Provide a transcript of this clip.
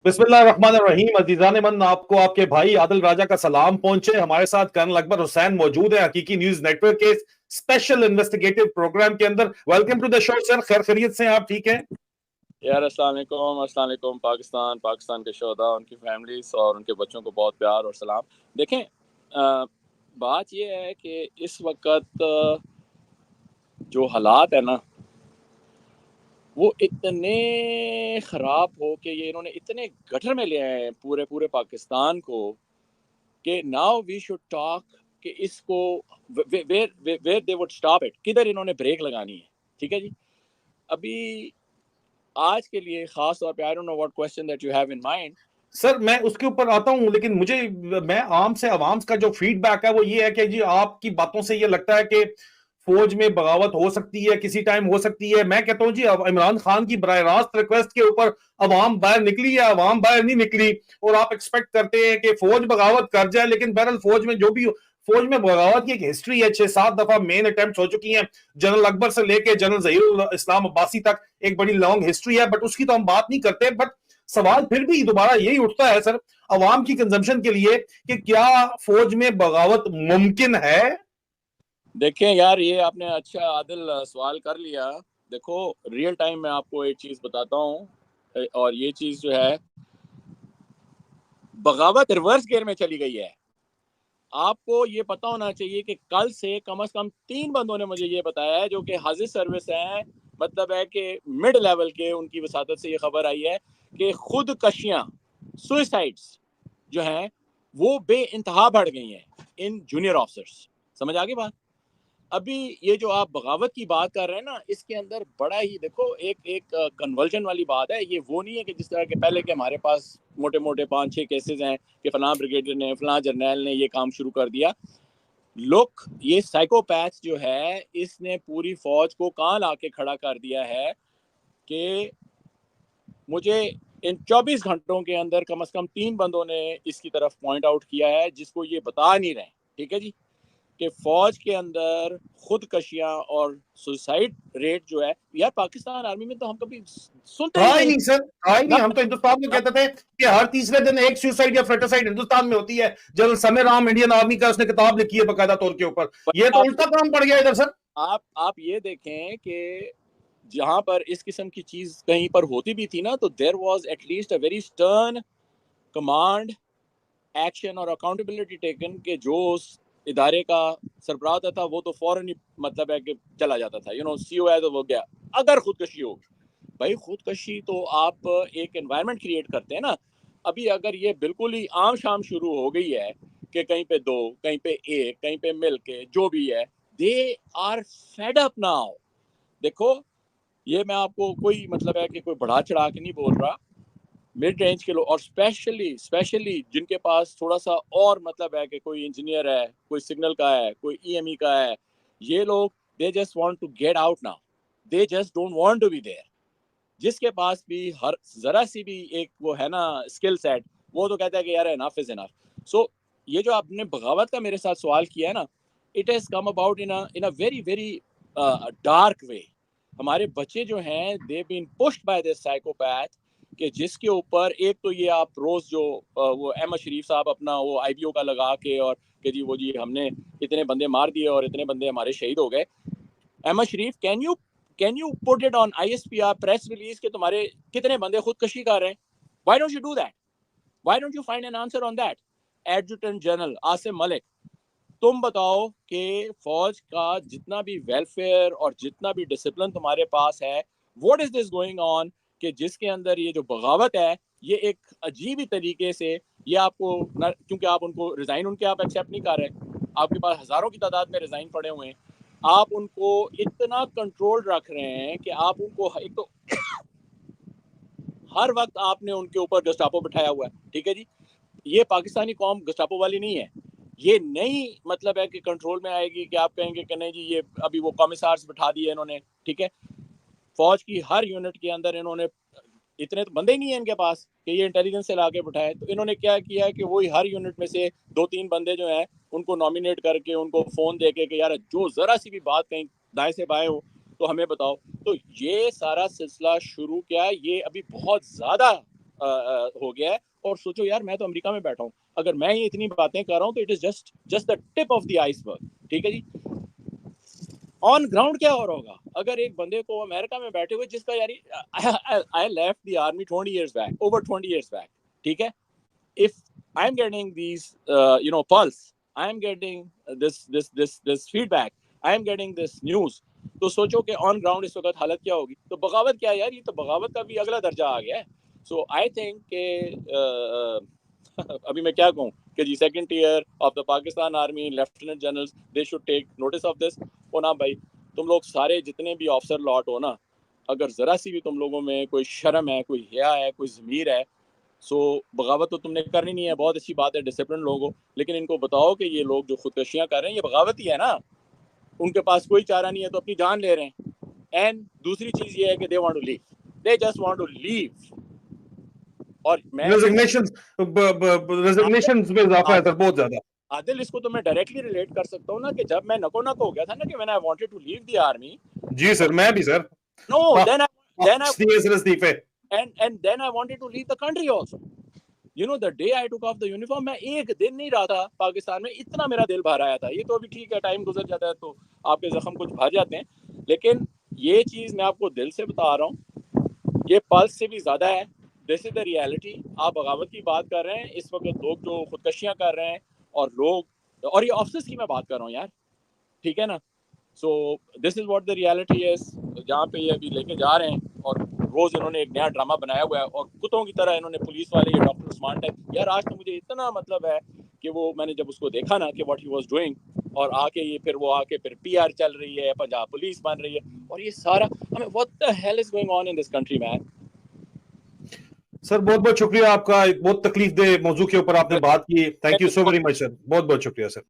बिस्मिल्लाहिर्रहमानिर्रहीम। अजीजान मन, आपको आपके भाई आदिल राजा का सलाम पहुंचे। हमारे साथ कर्नल अकबर हुसैन मौजूद है हकीकी न्यूज नेटवर्क के स्पेशल इन्वेस्टिगेटिव प्रोग्राम के अंदर। Welcome to the show sir, खैर खैरियत से हैं आप? ठीक है यार अस्सलाम वालेकुम पाकिस्तान के शोधा, उनकी फैमिलीज और उनके बच्चों को बहुत प्यार और सलाम। देखें, बात ये है कि इस वक्त जो हालात है ना, वो इतने ख़राब हो कि ये इन्होंने इतने गटर में ले आए हैं पूरे पूरे पाकिस्तान को कि नाउ वी शुड टॉक कि इसको where they would stop it, किधर इन्होंने ब्रेक लगानी है। ठीक है जी। अभी आज के लिए खास तौर पे I don't know what question that you have in mind. Sir, मैं उसके ऊपर आता हूं, लेकिन मैं आम से अवाम का जो फीडबैक है वो ये है कि जी आपकी बातों से ये लगता है कि फौज में बगावत हो सकती है, किसी टाइम हो सकती है। मैं कहता हूं जी, अब इमरान खान की बराह रास्त रिक्वेस्ट के ऊपर अवाम बाहर निकली या अवाम बाहर नहीं निकली, और आप एक्सपेक्ट करते हैं कि फौज बगावत कर जाए। लेकिन बहरहाल फौज में बगावत की एक हिस्ट्री है। 6-7 दफा मेन अटेम्प्ट हो चुकी हैं। जनरल अकबर से लेके जनरल जहीरुल इस्लाम अब्बासी तक एक बड़ी लॉन्ग हिस्ट्री है, बट उसकी तो हम बात नहीं करते। बट सवाल फिर भी दोबारा यही उठता है सर, अवाम की कंजम्पशन के लिए, कि क्या फौज में बगावत मुमकिन है? देखें यार, ये आपने अच्छा आदिल सवाल कर लिया। देखो, रियल टाइम में आपको एक चीज़ बताता हूँ, और ये चीज़ जो है, बगावत रिवर्स गियर में चली गई है। आपको ये पता होना चाहिए कि कल से कम 3 बंदों ने मुझे ये बताया है जो कि हाजिर सर्विस हैं, मतलब है कि मिड लेवल के, उनकी वसादत से ये खबर आई है कि खुदकशियाँ, सुइसाइड्स जो हैं वो बेइंतहा बढ़ गई हैं इन जूनियर ऑफिसर्स। समझ आ गई बात? अभी ये जो आप बगावत की बात कर रहे हैं ना, इसके अंदर बड़ा ही देखो एक एक कन्वर्जन वाली बात है। ये वो नहीं है कि जिस तरह के पहले के हमारे पास मोटे मोटे 5-6 केसेस हैं कि फलां ब्रिगेडियर ने, फलां जर्नैल ने ये काम शुरू कर दिया। लुक, ये साइकोपैथ जो है, इसने पूरी फौज को कहाँ ला के खड़ा कर दिया है कि मुझे इन 24 घंटों के अंदर कम से कम 3 बंदों ने इसकी तरफ पॉइंट आउट किया है, जिसको ये बता नहीं रहे। ठीक है जी, कि फौज के अंदर खुदकशियां और सुसाइड रेट जो है, यार पाकिस्तान आर्मी में तो हम कभी सुनते ही था ही नहीं नहीं सर, था ही ना। नहीं। हम तो हिंदुस्तान में कहते थे कि हर तीसरे दिन एक सुसाइड या फ्रेटिसाइड हिंदुस्तान में होती है। General Sameer Ram, Indian army का, उसने किताब लिखी है बकायदा तौर के ऊपर। ये तो आप उल्टा काम पड़ गया इधर सर। आप ये देखें कि जहां पर इस किस्म की चीज कहीं पर होती भी थी ना, तो there was at least a very stern command, action और अकाउंटेबिलिटी टेकन, के जो उस इदारे का सरबराह होता था वो तो फौरन ही मतलब है कि चला जाता था, सीओ है तो वो गया। अगर खुदकशी हो, भाई खुदकशी तो आप एक एनवायरनमेंट क्रिएट करते हैं ना। अभी अगर ये बिल्कुल ही आम शाम शुरू हो गई है कि कहीं पे 2, कहीं पे 1, कहीं पे मिल के जो भी है, they are fed up now. देखो, ये मैं आपको कोई मतलब है कि कोई बढ़ा चढ़ा के नहीं बोल रहा। मिड रेंज के लोग, और स्पेशली स्पेशली जिनके पास थोड़ा सा और मतलब है कि कोई इंजीनियर है, कोई सिग्नल का है, कोई ईएमई का है, ये लोग they just want to get out now. They just don't want to be there. जिसके पास भी हर जरा सी भी एक वो है ना स्किल सेट, वो तो कहता है कि यार इनफ इज इनफ। सो ये जो आपने बगावत का मेरे साथ सवाल किया है ना, it has come about in a very very dark way. हमारे बच्चे जो हैं, they been pushed by this psychopath, कि जिसके ऊपर एक तो ये आप रोज जो वो अहमद शरीफ साहब अपना वो आईबीओ का लगा के, और कि जी वो जी हमने इतने बंदे मार दिए और इतने बंदे हमारे शहीद हो गए। Ahmed Sharif, can you put it on ISPR press release के तुम्हारे कितने बंदे खुदकशी कर रहे हैं? Why don't you do that? Why don't you find an answer on that? Adjutant general Asim Malik, तुम बताओ कि फौज का जितना भी वेलफेयर और जितना भी डिसिप्लिन तुम्हारे पास है, what is this going on, कि जिसके अंदर ये जो बगावत है, ये एक अजीब ही तरीके से ये आपको क्योंकि आप उनको रिजाइन उनके आप एक्सेप्ट नहीं कर रहे, आपके पास हजारों की तादाद में रिजाइन पड़े हुए हैं, आप उनको इतना कंट्रोल रख रहे हैं कि आप उनको एक तो हर वक्त आपने उनके ऊपर गस्टापो बिठाया हुआ है। ठीक है जी, ये पाकिस्तानी कौम गस्टापो वाली नहीं है। ये नई मतलब है कि कंट्रोल में आएगी कि आप कहेंगे कि नहीं जी ये अभी वो कमिसार्स बिठा दिए इन्होंने। ठीक है, फौज की हर यूनिट के अंदर इन्होंने, इतने तो बंदे ही नहीं है इनके पास कि ये इंटेलिजेंस से लाके बिठाए, तो इन्होंने क्या किया है कि वही हर यूनिट में से 2-3 बंदे जो हैं उनको नॉमिनेट करके, उनको फोन दे के यार जो जरा सी भी बात कहीं दाएं से बाएं हो तो हमें बताओ। तो ये सारा सिलसिला शुरू क्या है, ये अभी बहुत ज्यादा ہو گیا ہے. اور سوچو یار میں تو امریکہ میں بیٹھا ہوں, اگر میں یہ اتنی باتیں کر رہا ہوں تو it is just the tip of the ice برگ. ٹھیک ہے جی, آن گراؤنڈ کیا ہو رہا ہوگا اگر ایک بندے کو امریکہ میں بیٹھے ہوئے جس کا یاری I left the army 20 years back, over 20 years back. ٹھیک ہے, if I'm getting these pulse, I'm getting this feedback, I'm getting this news, تو سوچو کہ آن گراؤنڈ اس وقت حالت کیا ہوگی. تو بغاوت کیا یار, یہ تو بغاوت کا بھی اگلا درجہ آ گیا ہے. سو آئی تھنک کہ ابھی میں کیا کہوں کہ جی second tier of the Pakistan army lieutenant generals they should take notice of this. او نا بھائی, تم لوگ سارے جتنے بھی آفسر لاٹ ہو نا, اگر ذرا سی بھی تم لوگوں میں کوئی شرم ہے, کوئی حیا ہے, کوئی ضمیر ہے, سو بغاوت تو تم نے کرنی نہیں ہے. بہت اچھی بات ہے ڈسپلن لوگ ہو, لیکن ان کو بتاؤ کہ یہ لوگ جو خودکشیاں کر رہے ہیں یہ بغاوت ہی ہے نا. ان کے پاس کوئی چارہ نہیں ہے تو اپنی جان لے رہے ہیں. اینڈ دوسری چیز یہ ہے کہ they want to leave, they just want to leave. اور میں ریزگنیشنز میں اضافہ ہے سر, بہت زیادہ. عادل, اس کو تو میں ڈائریکٹلی ریلیٹ کر سکتا ہوں نا کہ جب میں نکو نک ہو گیا تھا نا کہ when I wanted to leave the army. جی سر, میں بھی سر. No, then استعفے. and then I wanted to leave the country also. You know, the day I took off the uniform, میں ایک دن نہیں رہا تھا پاکستان میں, اتنا میرا دل بھر آیا تھا. یہ تو ابھی ٹھیک ہے, ٹائم گزر جاتا ہے تو آپ کے زخم کچھ بھر جاتے ہیں, لیکن یہ چیز میں آپ کو دل سے بتا رہا ہوں, یہ پلس سے بھی زیادہ ہے. دس از دا ریالٹی. آپ بغاوت کی بات کر رہے ہیں, اس وقت لوگ جو خودکشیاں کر رہے ہیں اور لوگ, اور یہ آفسرس کی میں بات کر رہا ہوں یار, ٹھیک ہے نا. So this is what the reality is. جہاں پہ یہ ابھی لے کے جا رہے ہیں اور روز انہوں نے ایک نیا ڈرامہ بنایا ہوا ہے, اور کتوں کی طرح انہوں نے پولیس والے, یہ ڈاکٹر عثمان ٹائپ. یار آج تو مجھے اتنا مطلب ہے کہ وہ میں نے جب اس کو دیکھا نا کہ واٹ ہی واز ڈوئنگ, اور آ کے یہ پھر وہ آ کے پھر پی آر چل رہی ہے, پنجاب پولیس بن رہی ہے, اور یہ سارا ہمیں what the hell is going on in this country man. سر بہت بہت شکریہ آپ کا, ایک بہت تکلیف دہ موضوع کے اوپر آپ نے بات کی. Thank you so very much sir, بہت بہت شکریہ سر.